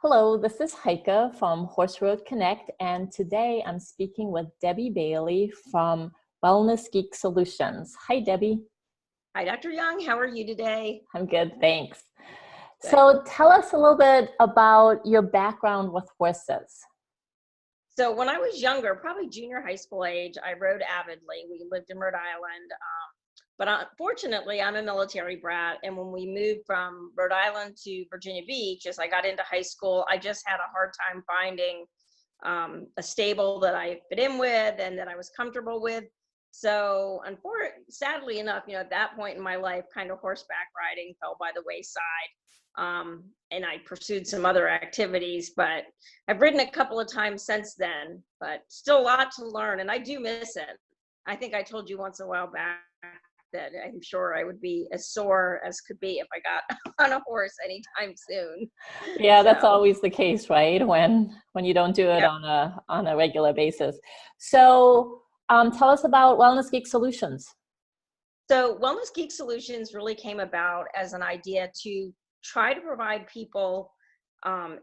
Hello, this is Heike from HorseWorldConnect, and today I'm speaking with Debbie Bailey from Wellness Geek Solutions. Hi, Debbie. Hi, Dr. Young. How are you today? I'm good, thanks. Good. So tell us a little bit about your background with horses. So when I was younger, probably junior high school age, I rode avidly. We lived in Rhode Island. But unfortunately, I'm a military brat. And when we moved from Rhode Island to Virginia Beach, as I got into high school, I just had a hard time finding a stable that I fit in with and that I was comfortable with. So sadly enough, at that point in my life, kind of horseback riding fell by the wayside. And I pursued some other activities, but I've ridden a couple of times since then, but still a lot to learn. And I do miss it. I think I told you once a while back that I'm sure I would be as sore as could be if I got on a horse anytime soon. Yeah, that's always the case, right? When you don't do it on a regular basis. So tell us about Wellness Geek Solutions. So Wellness Geek Solutions really came about as an idea to try to provide people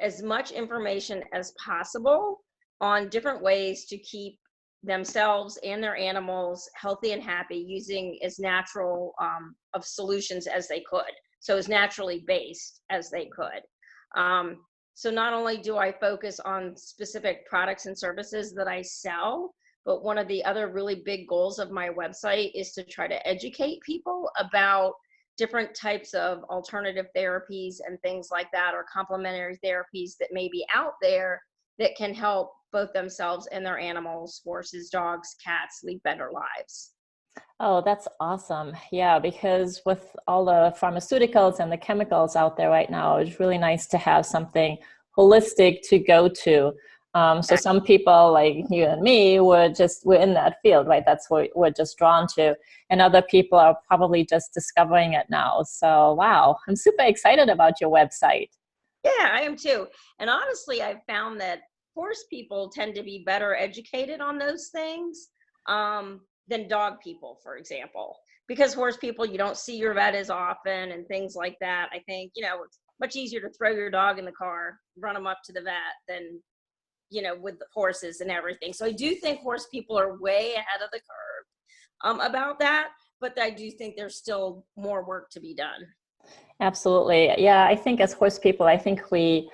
as much information as possible on different ways to keep themselves and their animals healthy and happy using as natural of solutions as they could. So as naturally based as they could. So not only do I focus on specific products and services that I sell, but one of the other really big goals of my website is to try to educate people about different types of alternative therapies and things like that, or complementary therapies that may be out there that can help both themselves and their animals, horses, dogs, cats, lead better lives. Oh, that's awesome. Yeah, because with all the pharmaceuticals and the chemicals out there right now, it's really nice to have something holistic to go to. So some people like you and me, we're in that field, right? That's what we're just drawn to. And other people are probably just discovering it now. So, wow, I'm super excited about your website. Yeah, I am too. And honestly, I've found that horse people tend to be better educated on those things than dog people, for example. Because horse people, you don't see your vet as often and things like that. I think, it's much easier to throw your dog in the car, run them up to the vet than, with the horses and everything. So I do think horse people are way ahead of the curve about that. But I do think there's still more work to be done. Absolutely. Yeah, I think as horse people, I think we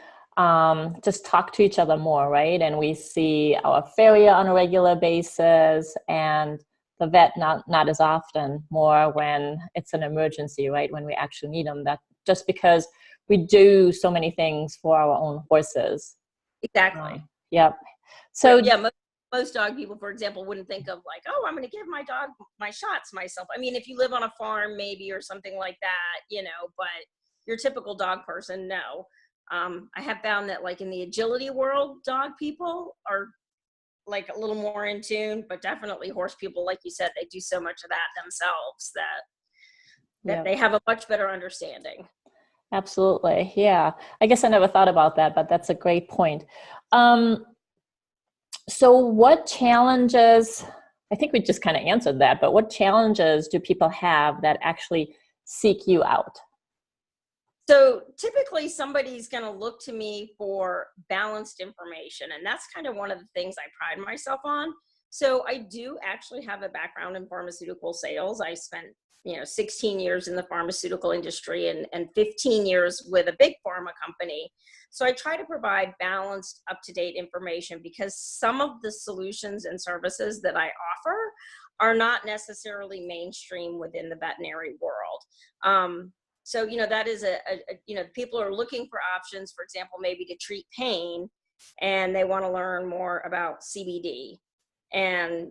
just talk to each other more, right? And we see our farrier on a regular basis and the vet not as often, more when it's an emergency, right? When we actually need them. That just because we do so many things for our own horses. Exactly. Yep. So yeah, most dog people, for example, wouldn't think of like, oh, I'm going to give my dog my shots myself. I mean, if you live on a farm, maybe, or something like that, but your typical dog person, no. I have found that like in the agility world, dog people are like a little more in tune, but definitely horse people, like you said, they do so much of that themselves that they have a much better understanding. Absolutely. Yeah. I guess I never thought about that, but that's a great point. So what challenges, I think we just kind of answered that, but what challenges do people have that actually seek you out? So typically somebody's going to look to me for balanced information. And that's kind of one of the things I pride myself on. So I do actually have a background in pharmaceutical sales. I spent 16 years in the pharmaceutical industry and 15 years with a big pharma company. So I try to provide balanced, up-to-date information because some of the solutions and services that I offer are not necessarily mainstream within the veterinary world. So, that is people are looking for options, for example, maybe to treat pain, and they want to learn more about CBD. And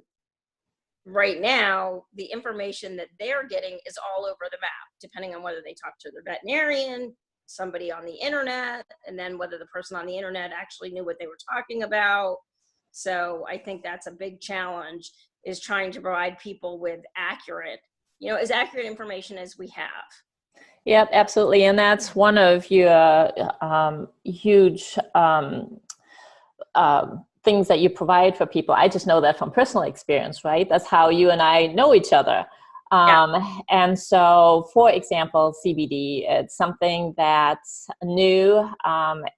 right now, the information that they're getting is all over the map, depending on whether they talk to their veterinarian, somebody on the internet, and then whether the person on the internet actually knew what they were talking about. So I think that's a big challenge, is trying to provide people with as accurate information as we have. Yep, absolutely. And that's one of your huge things that you provide for people. I just know that from personal experience, right? That's how you and I know each other. And so, for example, CBD, it's something that's new.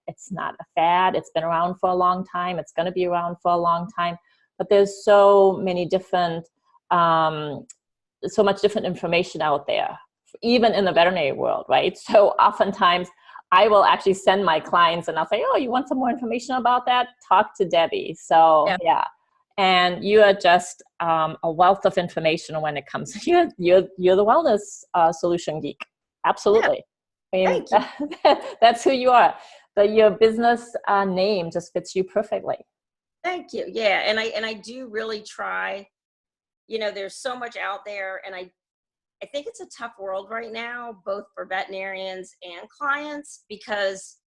It's not a fad. It's been around for a long time. It's going to be around for a long time. But there's so many different, so much different information out there, even in the veterinary world, right? So oftentimes I will actually send my clients and I'll say, oh, you want some more information about that? Talk to Debbie. So yeah. And you are just a wealth of information when it comes. You're the wellness solution geek. Absolutely. Yeah. I mean, that's who you are. Your business name just fits you perfectly. Thank you. Yeah, and I do really try. You know, there's so much out there, and I think it's a tough world right now, both for veterinarians and clients, because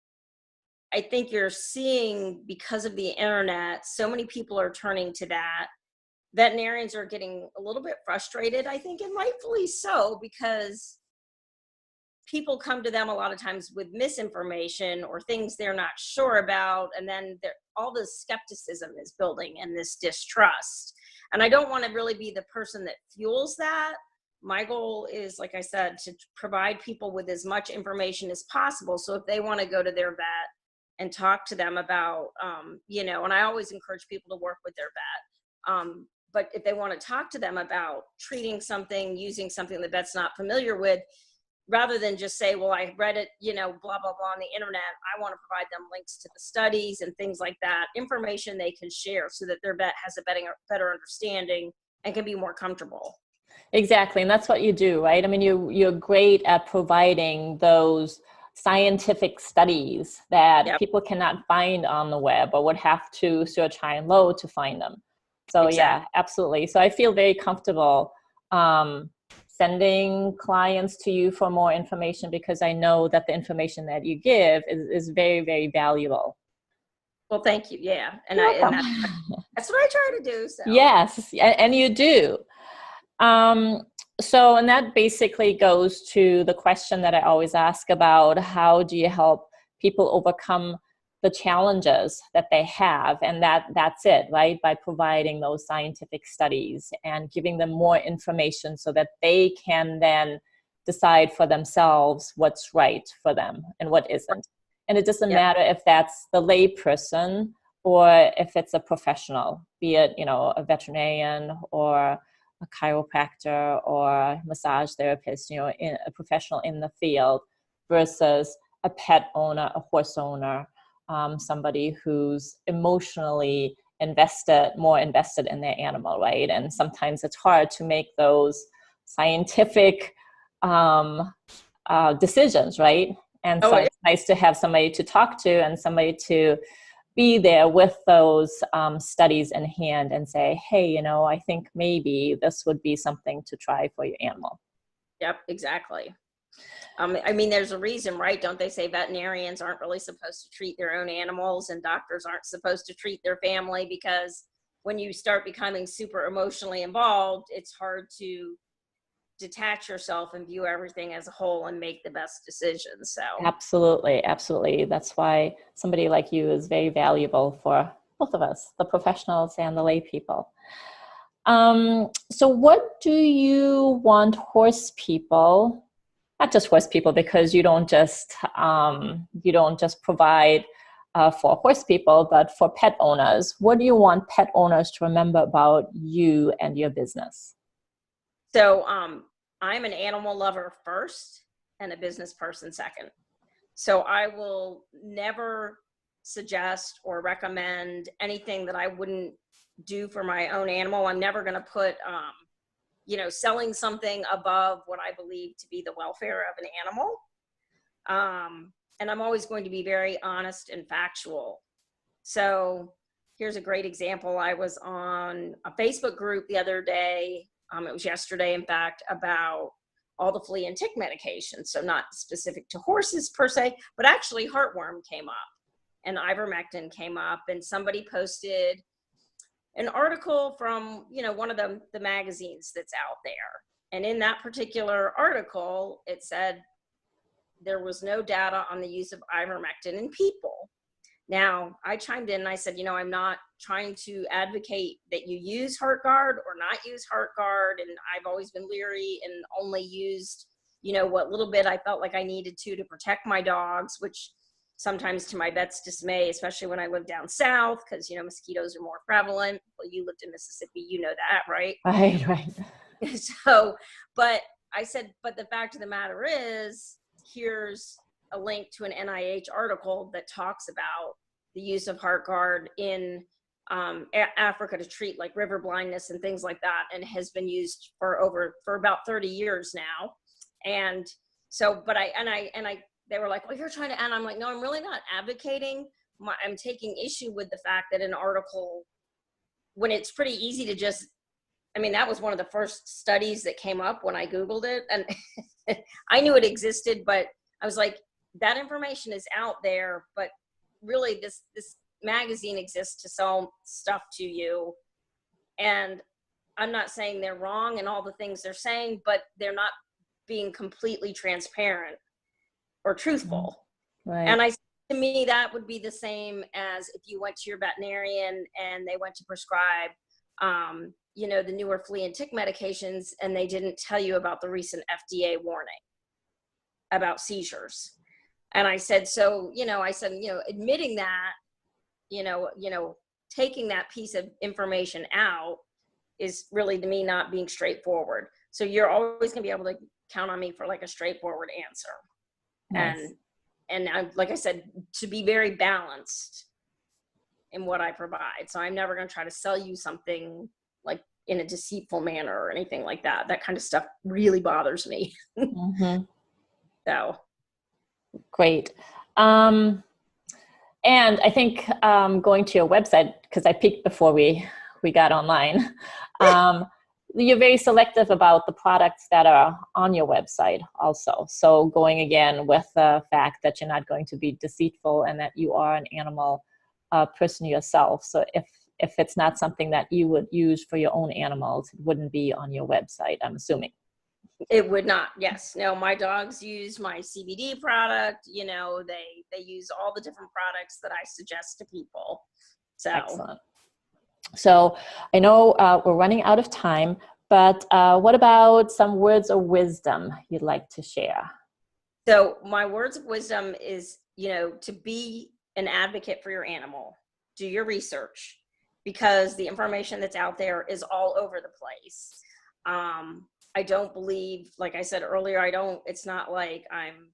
I think you're seeing, because of the internet, so many people are turning to that. Veterinarians are getting a little bit frustrated, I think, and rightfully so, because people come to them a lot of times with misinformation or things they're not sure about, and then all this skepticism is building and this distrust. And I don't want to really be the person that fuels that. My goal is, like I said, to provide people with as much information as possible. So if they want to go to their vet and talk to them about, you know, and I always encourage people to work with their vet. But if they want to talk to them about treating something, using something the vet's not familiar with, rather than just say, well, I read it, you know, blah, blah, blah on the internet, I want to provide them links to the studies and things like that, information they can share so that their vet has a better understanding and can be more comfortable. Exactly. And that's what you do, right? I mean, you're great at providing those scientific studies that people cannot find on the web or would have to search high and low to find them. So yeah, absolutely. So I feel very comfortable sending clients to you for more information, because I know that the information that you give is very, very valuable. Well, thank you. Yeah. And that's what I try to do. So. Yes, and you do. So, and that basically goes to the question that I always ask about, how do you help people overcome the challenges that they have? And that's it, right? By providing those scientific studies and giving them more information so that they can then decide for themselves what's right for them and what isn't. And it doesn't matter if that's the lay person or if it's a professional, be it, you know, a veterinarian or a chiropractor or a massage therapist, you know, a professional in the field, versus a pet owner, a horse owner, somebody who's emotionally more invested in their animal, right? And sometimes it's hard to make those scientific decisions, right? And so it's nice to have somebody to talk to and somebody to be there with those studies in hand and say, hey, you know, I think maybe this would be something to try for your animal. Yep, exactly. I mean, there's a reason, right? Don't they say veterinarians aren't really supposed to treat their own animals and doctors aren't supposed to treat their family? Because when you start becoming super emotionally involved, it's hard to detach yourself and view everything as a whole and make the best decisions. So absolutely, absolutely. That's why somebody like you is very valuable for both of us, the professionals and the lay people. So what do you want horse people, not just horse people, because you don't just provide for horse people, but for pet owners, what do you want pet owners to remember about you and your business? So I'm an animal lover first and a business person second. So I will never suggest or recommend anything that I wouldn't do for my own animal. I'm never going to put, you know, selling something above what I believe to be the welfare of an animal. And I'm always going to be very honest and factual. So here's a great example. I was on a Facebook group the other day. It was yesterday, in fact, about all the flea and tick medications. So not specific to horses per se, but actually heartworm came up and ivermectin came up, and somebody posted an article from, you know, one of the magazines that's out there. And in that particular article, it said there was no data on the use of ivermectin in people. Now, I chimed in and I said, I'm not trying to advocate that you use HeartGuard or not use HeartGuard. And I've always been leery and only used, what little bit I felt like I needed to protect my dogs, which sometimes to my vet's dismay, especially when I lived down south, because, mosquitoes are more prevalent. Well, you lived in Mississippi, you know that, right? Right, right. So, but I said, but the fact of the matter is, here's a link to an NIH article that talks about the use of HeartGuard in Africa to treat like river blindness and things like that, and has been used for about 30 years now. And so, but they were like, well, you're trying to, and I'm like, no, I'm really not advocating. I'm taking issue with the fact that an article, when it's pretty easy to just, that was one of the first studies that came up when I Googled it, and I knew it existed, but I was like, that information is out there, but really this magazine exists to sell stuff to you. And I'm not saying they're wrong and all the things they're saying, but they're not being completely transparent or truthful. Right. And to me, that would be the same as if you went to your veterinarian and they went to prescribe, the newer flea and tick medications, and they didn't tell you about the recent FDA warning about seizures. And I said, admitting that, taking that piece of information out is really, to me, not being straightforward. So you're always going to be able to count on me for like a straightforward answer. Nice. And I, like I said, to be very balanced in what I provide. So I'm never going to try to sell you something like in a deceitful manner or anything like that. That kind of stuff really bothers me. Mm-hmm. So. Great. And I think going to your website, because I peeked before we got online, you're very selective about the products that are on your website also. So going again with the fact that you're not going to be deceitful and that you are an animal person yourself. So if it's not something that you would use for your own animals, it wouldn't be on your website, I'm assuming. It would not. Yes. No, my dogs use my CBD product. They use all the different products that I suggest to people. So. Excellent. So I know we're running out of time, but what about some words of wisdom you'd like to share? So my words of wisdom is, to be an advocate for your animal, do your research, because the information that's out there is all over the place. I don't believe, like I said earlier, it's not like I'm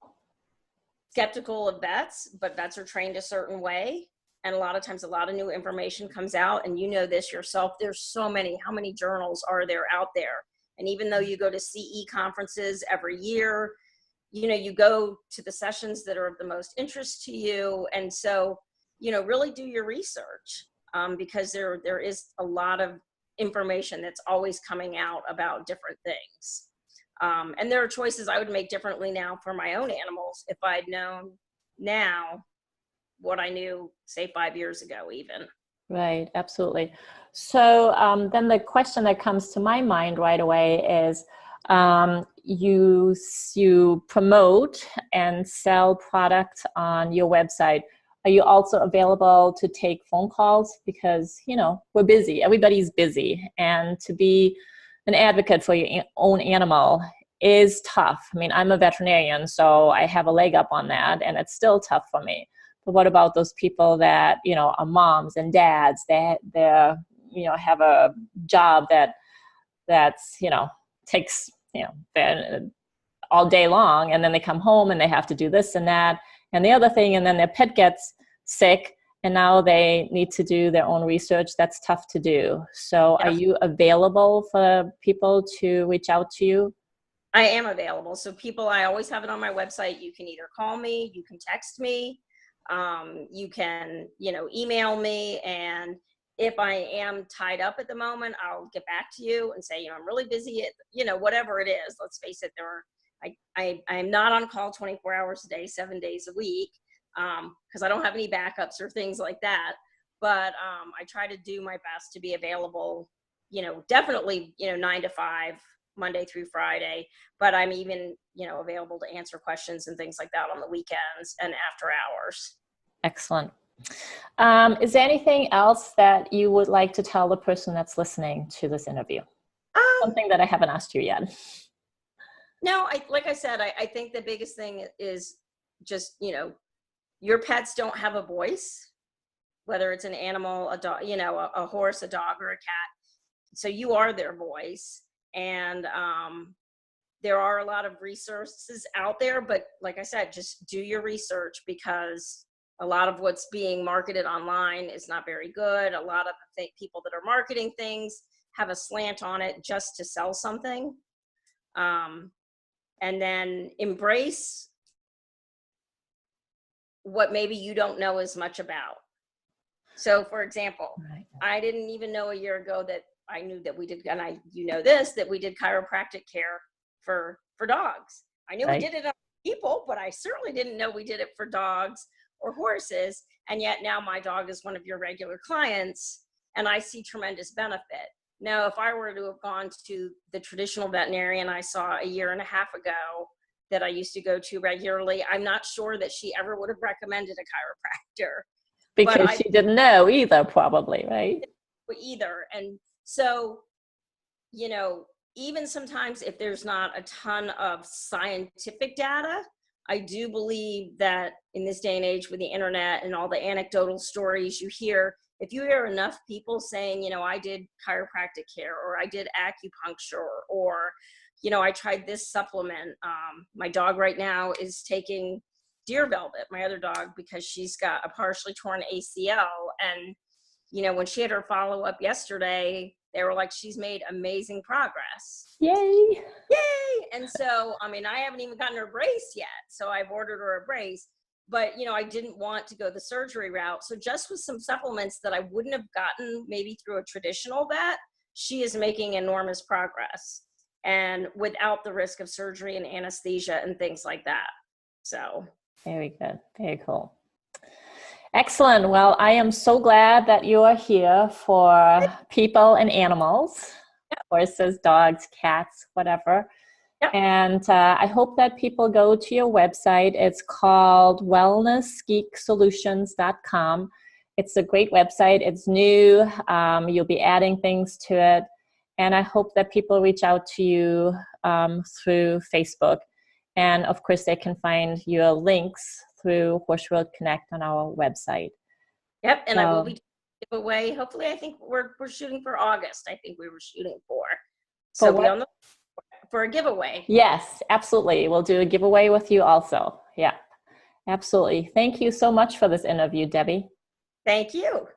skeptical of vets, but vets are trained a certain way. And a lot of times, a lot of new information comes out, and you know this yourself, there's so many, how many journals are there out there? And even though you go to CE conferences every year, you go to the sessions that are of the most interest to you. And so, really do your research, because there is a lot of information that's always coming out about different things. And there are choices I would make differently now for my own animals if I'd known now what I knew, say, 5 years ago even. Right, absolutely. So then the question that comes to my mind right away is, you promote and sell products on your website. Are you also available to take phone calls? Because, we're busy. Everybody's busy. And to be an advocate for your own animal is tough. I'm a veterinarian, so I have a leg up on that, and it's still tough for me. But what about those people that, are moms and dads that they're, have a job that's, takes, all day long, and then they come home and they have to do this and that and the other thing, and then their pet gets sick and now they need to do their own research. That's tough to do. So Are you available for people to reach out to you? I am available. So I always have it on my website. You can either call me, you can text me, you can, email me. And if I am tied up at the moment, I'll get back to you and say, I'm really busy at, whatever it is. Let's face it, I'm not on call 24 hours a day, 7 days a week, because I don't have any backups or things like that. But I try to do my best to be available, definitely, 9 to 5, Monday through Friday. But I'm even, available to answer questions and things like that on the weekends and after hours. Excellent. Is there anything else that you would like to tell the person that's listening to this interview? Something that I haven't asked you yet. No, like I said, I think the biggest thing is just, your pets don't have a voice, whether it's an animal, a dog, a horse, a dog, or a cat. So you are their voice. And there are a lot of resources out there, but like I said, just do your research, because a lot of what's being marketed online is not very good. A lot of the people that are marketing things have a slant on it just to sell something. And then embrace what maybe you don't know as much about. So for example, I didn't even know a year ago that I knew that we did, and that we did chiropractic care for dogs. I knew we did it on people, but I certainly didn't know we did it for dogs or horses. And yet now my dog is one of your regular clients, and I see tremendous benefit. Now, if I were to have gone to the traditional veterinarian I saw a year and a half ago that I used to go to regularly, I'm not sure that she ever would have recommended a chiropractor. Because she didn't know either, probably, right? Either. And so, even sometimes if there's not a ton of scientific data, I do believe that in this day and age with the internet and all the anecdotal stories you hear, if you hear enough people saying, I did chiropractic care, or I did acupuncture, or, I tried this supplement. My dog right now is taking deer velvet, my other dog, because she's got a partially torn ACL. And, when she had her follow-up yesterday, they were like, she's made amazing progress. Yay. Yay. And so, I haven't even gotten her brace yet. So I've ordered her a brace. But, I didn't want to go the surgery route. So just with some supplements that I wouldn't have gotten maybe through a traditional vet, she is making enormous progress, and without the risk of surgery and anesthesia and things like that. So. Very good. Very cool. Excellent. Well, I am so glad that you are here for people and animals, horses, dogs, cats, whatever. Yep. And I hope that people go to your website. It's called wellnessgeeksolutions.com. It's a great website. It's new. You'll be adding things to it. And I hope that people reach out to you through Facebook. And of course, they can find your links through HorseWorldConnect on our website. Yep. And I will be giveaway. Hopefully, I think we're shooting for August. I think we were shooting for. So be on the for a giveaway. Yes, absolutely. We'll do a giveaway with you also. Yeah, absolutely. Thank you so much for this interview, Debbie. Thank you.